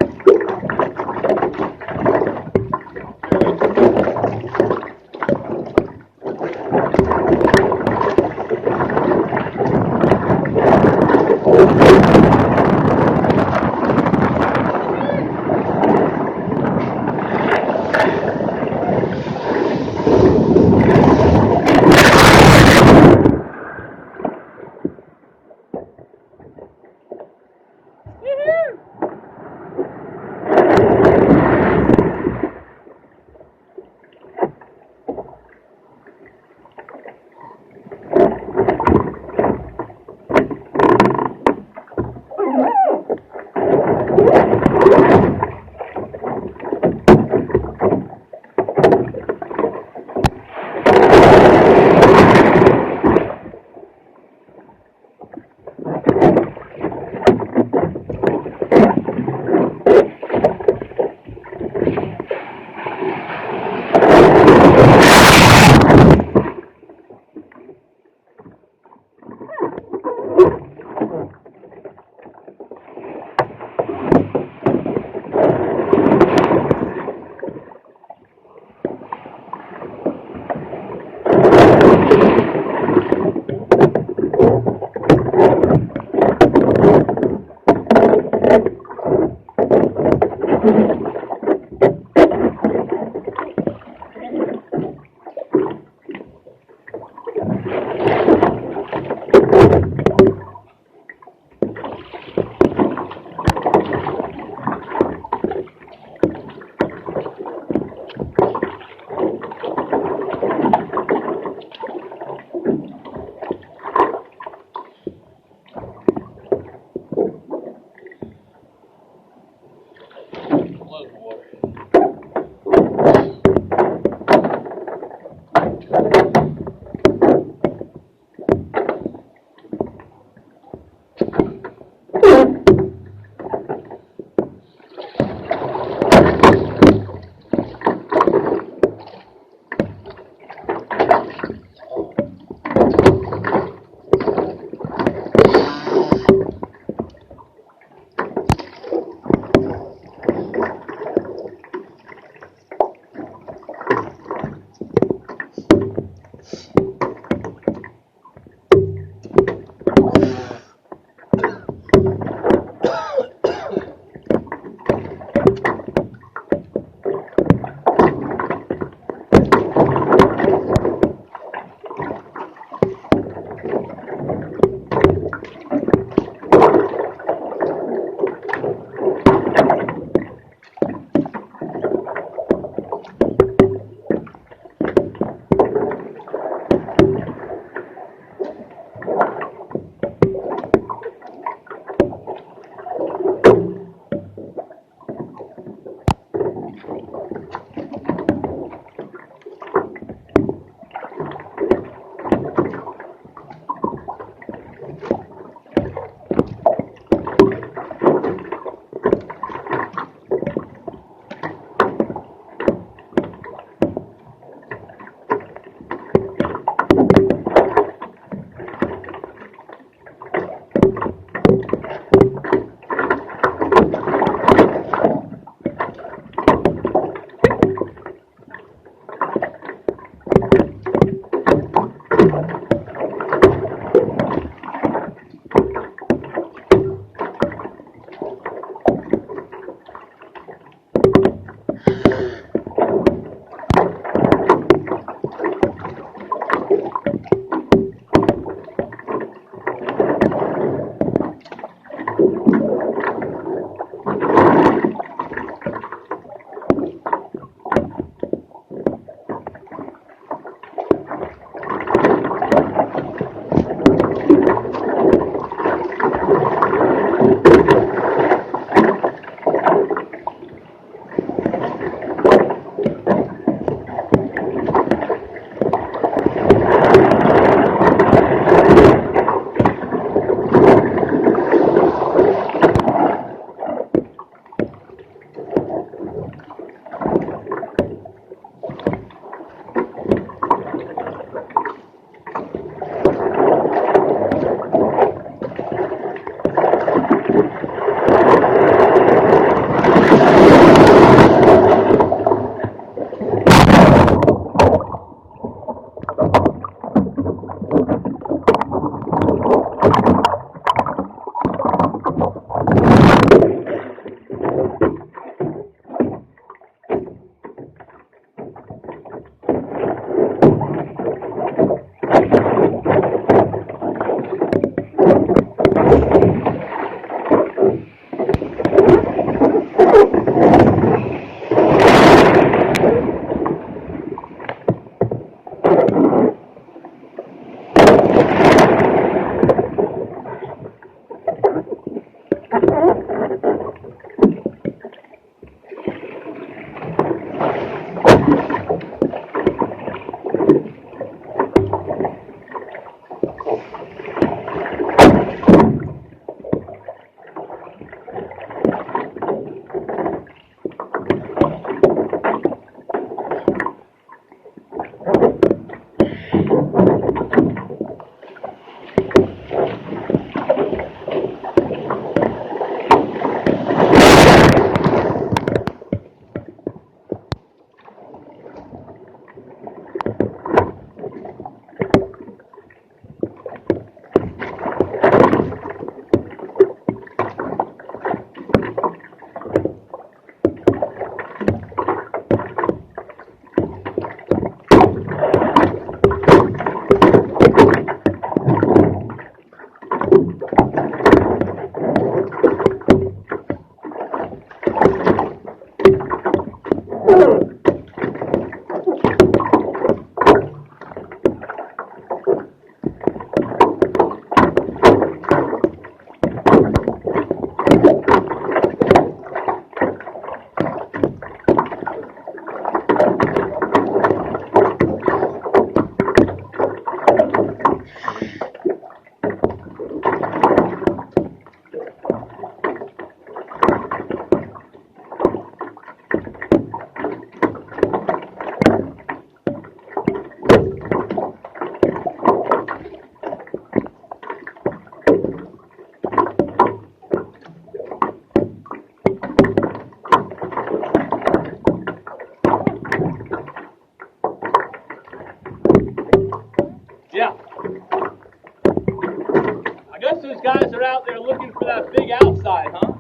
there looking for that big outside, huh?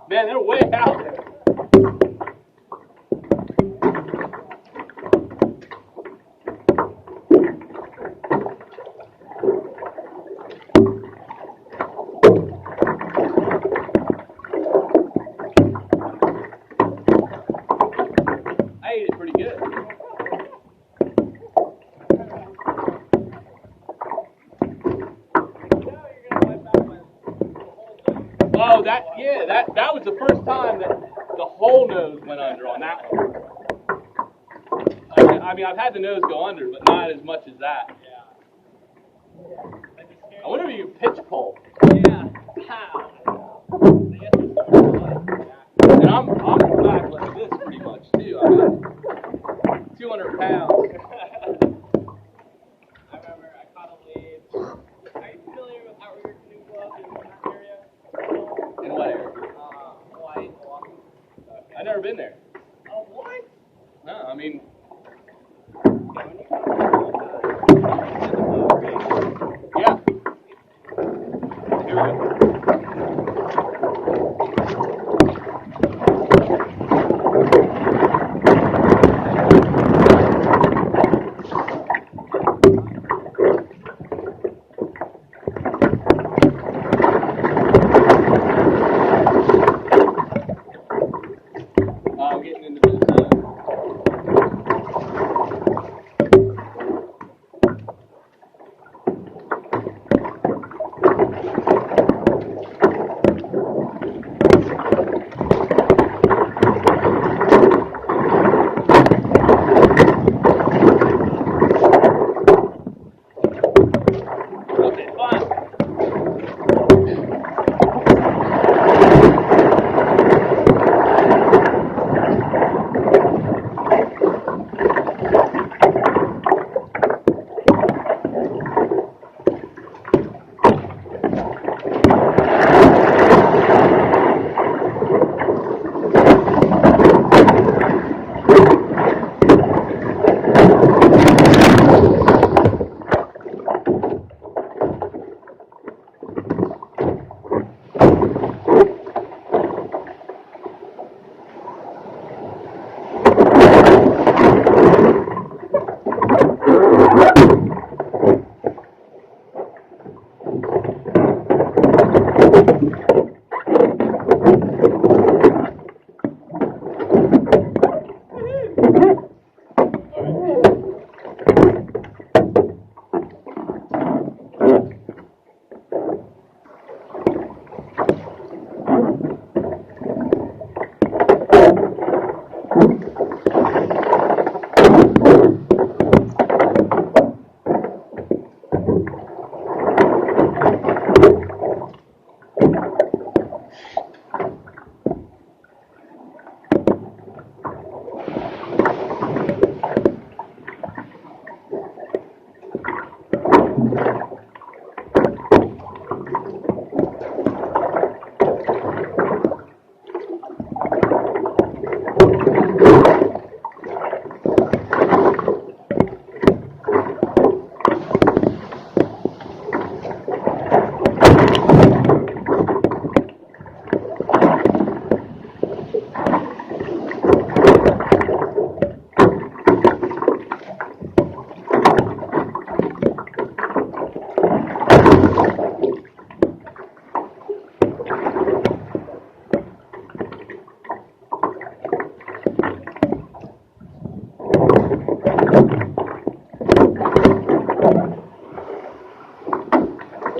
Man, they're way out there. I ate it pretty good. Oh, that was the first time that the whole nose went under on that one. I mean, I've had the nose go under, but not as much as that. Yeah. I wonder if you can pitch pole. Yeah. How? And I'm back like this pretty much too. I mean, 200 pounds. I remember I caught a wave. Are you familiar with Outrigger Canoe Club in that area? In what area? Hawaii, Milwaukee. I've never been there.